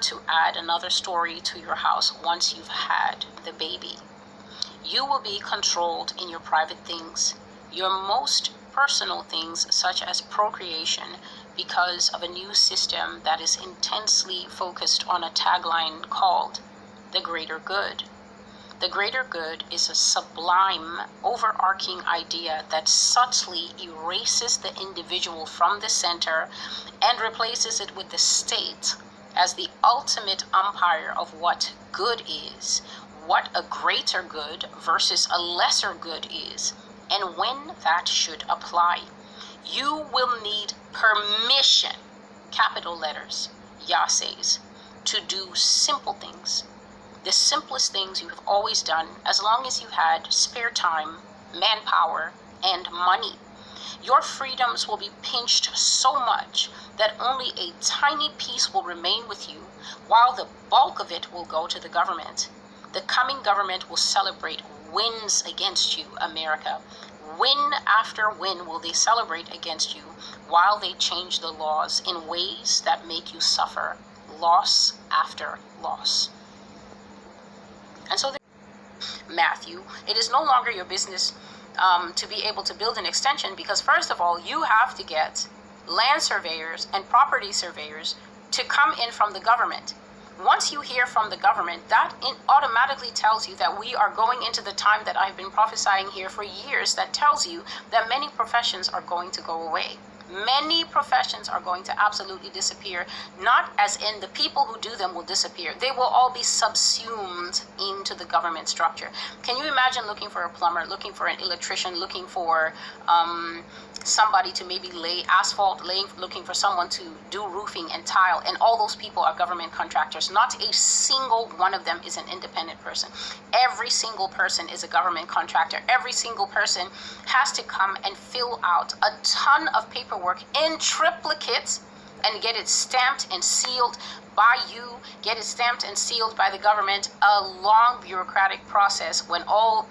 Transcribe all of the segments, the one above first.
to add another story to your house once you've had the baby. You will be controlled in your private things, your most personal things such as procreation, because of a new system that is intensely focused on a tagline called the greater good. The greater good is a sublime, overarching idea that subtly erases the individual from the center and replaces it with the state as the ultimate umpire of what good is, what a greater good versus a lesser good is, and when that should apply. You will need permission, capital letters, Yah says, to do simple things. The simplest things you have always done, as long as you had spare time, manpower, and money. Your freedoms will be pinched so much that only a tiny piece will remain with you, while the bulk of it will go to the government. The coming government will celebrate wins against you, America. Win after win will they celebrate against you, while they change the laws in ways that make you suffer loss after loss. And so, Matthew, it is no longer your business to be able to build an extension, because first of all, you have to get land surveyors and property surveyors to come in from the government. Once you hear from the government, that automatically tells you that we are going into the time that I've been prophesying here for years, that tells you that many professions are going to go away. Many professions are going to absolutely disappear, not as in the people who do them will disappear. They will all be subsumed into the government structure. Can you imagine looking for a plumber, looking for an electrician, looking for somebody to maybe lay asphalt, looking for someone to do roofing and tile, and all those people are government contractors. Not a single one of them is an independent person. Every single person is a government contractor. Every single person has to come and fill out a ton of paperwork in triplicate and get it stamped and sealed by you, get it stamped and sealed by the government. A long bureaucratic process, when all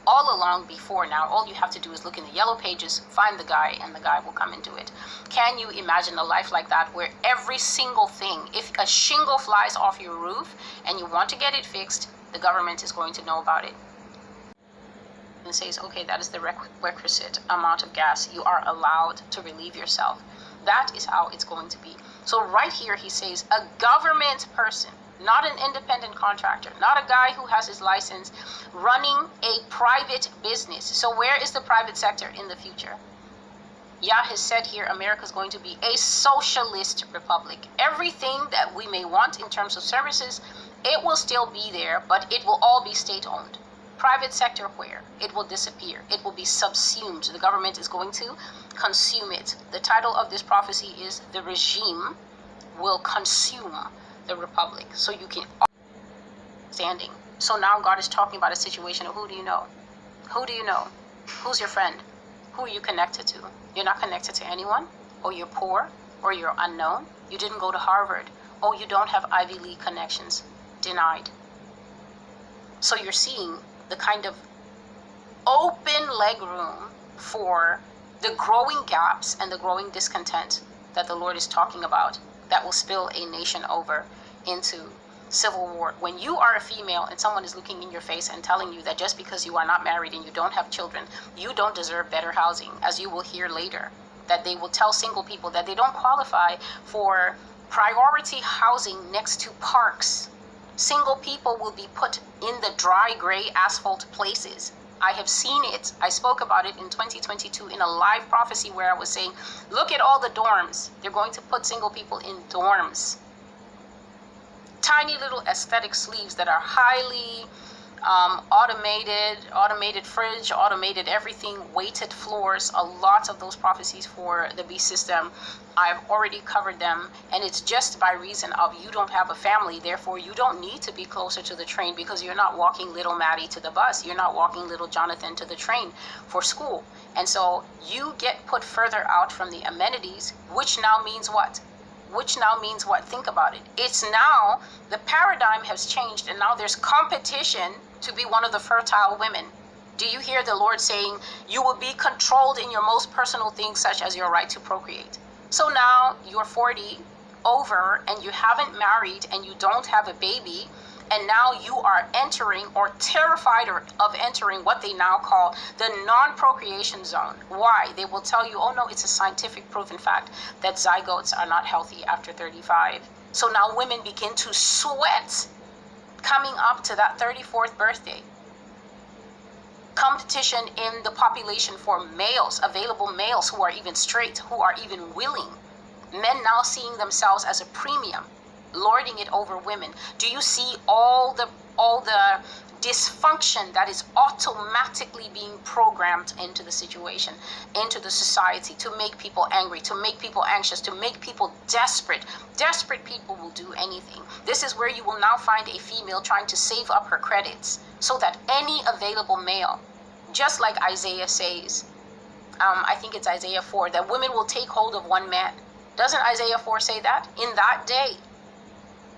along before now, all you have to do is look in the yellow pages, find the guy, and the guy will come and do it. Can you imagine a life like that, where every single thing, if a shingle flies off your roof and you want to get it fixed, the government is going to know about it and says, okay, that is the requisite amount of gas. You are allowed to relieve yourself. That is how it's going to be. So right here, he says a government person, not an independent contractor, not a guy who has his license, running a private business. So where is the private sector in the future? Yah has said here, America is going to be a socialist republic. Everything that we may want in terms of services, it will still be there, but it will all be state-owned. Private sector where? It will disappear. It will be subsumed. The government is going to consume it. The title of this prophecy is The Regime Will Consume the Republic. So you can standing. So now God is talking about a situation of who do you know? Who do you know? Who's your friend? Who are you connected to? You're not connected to anyone? Or you're poor? Or you're unknown? You didn't go to Harvard? Oh, you don't have Ivy League connections? Denied. So you're seeing the kind of open leg room for the growing gaps and the growing discontent that the Lord is talking about, that will spill a nation over into civil war. When you are a female and someone is looking in your face and telling you that just because you are not married and you don't have children, you don't deserve better housing, as you will hear later, that they will tell single people that they don't qualify for priority housing next to parks. Single people will be put in the dry, gray asphalt places. I have seen it. I spoke about it in 2022 in a live prophecy where I was saying, look at all the dorms. They're going to put single people in dorms. Tiny little aesthetic sleeves that are highly automated fridge, automated everything, weighted floors. A lot of those prophecies for the beast system, I've already covered them, and it's just by reason of you don't have a family, therefore you don't need to be closer to the train, because you're not walking little Maddie to the bus, you're not walking little Jonathan to the train for school, and so you get put further out from the amenities, which now means what? Think about it. It's now, the paradigm has changed, and now there's competition to be one of the fertile women. Do you hear the Lord saying, you will be controlled in your most personal things, such as your right to procreate? So now you're 40, over and you haven't married and you don't have a baby, and now you are entering or terrified of entering what they now call the non-procreation zone. Why? They will tell you, oh no, it's a scientific proven fact that zygotes are not healthy after 35. So now women begin to sweat coming up to that 34th birthday. Competition in the population for males, available males who are even straight, who are even willing. Men now seeing themselves as a premium, lording it over women. Do you see all the dysfunction that is automatically being programmed into the situation, into the society, to make people angry, to make people anxious, to make people desperate? Desperate people will do anything. This is where you will now find a female trying to save up her credits so that any available male, just like Isaiah says, I think it's Isaiah 4, that women will take hold of one man. Doesn't Isaiah 4 say that? In that day,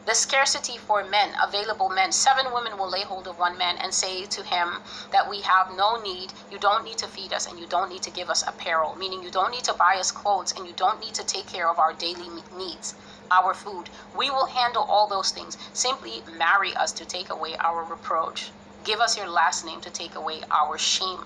the scarcity for men, available men, 7 women will lay hold of one man and say to him that we have no need, you don't need to feed us and you don't need to give us apparel, meaning you don't need to buy us clothes and you don't need to take care of our daily needs, our food. We will handle all those things. Simply marry us to take away our reproach. Give us your last name to take away our shame.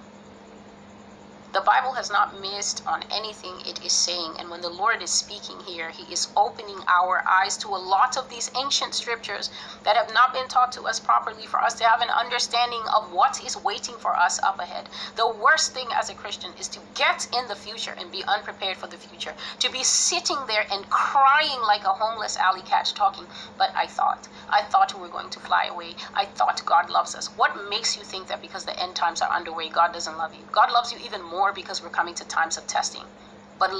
The Bible has not missed on anything it is saying, and when the Lord is speaking here, he is opening our eyes to a lot of these ancient scriptures that have not been taught to us properly for us to have an understanding of what is waiting for us up ahead. The worst thing as a Christian is to get in the future and be unprepared for the future, to be sitting there and crying like a homeless alley cat talking, but I thought we were going to fly away. I thought God loves us. What makes you think that because the end times are underway, God doesn't love you? God loves you even more because we're coming to times of testing.